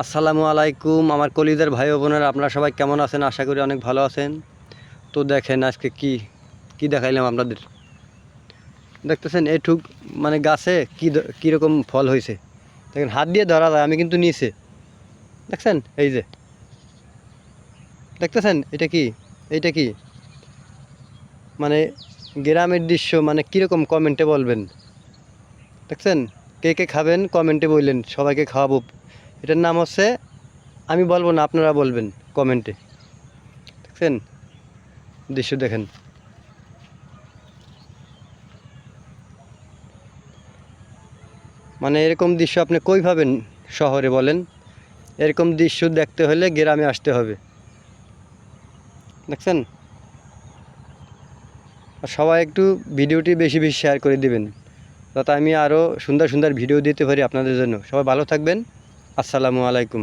আসসালামু আলাইকুম আমার কলিজার ভাই ও বোনেরা, আপনারা সবাই কেমন আছেন? আশা করি অনেক ভালো আছেন। তো দেখেন আজকে কি কি দেখাইলাম আপনাদের। দেখতেছেন এঠুক মানে গাছে কীরকম ফল হয়েছে। দেখেন হাত দিয়ে ধরা যায়, আমি কিন্তু নিচে দেখছেন এই যে দেখতেছেন এইটা কি মানে গ্রামের দৃশ্য, মানে কীরকম কমেন্টে বলবেন। দেখছেন কে কে খাবেন কমেন্টে বললেন, সবাইকে খাওয়াবো। এটার নাম হচ্ছে, আমি বলবো না, আপনারা বলবেন কমেন্টে। দেখছেন দৃশ্য দেখেন। মানে এরকম দৃশ্য আপনি কই পাবেন শহরে বলেন? এরকম দৃশ্য দেখতে হলে গ্রামে আসতে হবে। দেখছেন? আর সবাই একটু ভিডিওটি বেশি বেশি শেয়ার করে দিবেন, যাতে আমি আরও সুন্দর সুন্দর ভিডিও দিতে পারি আপনাদের জন্য। সবাই ভালো থাকবেন। আসসালামু আলাইকুম।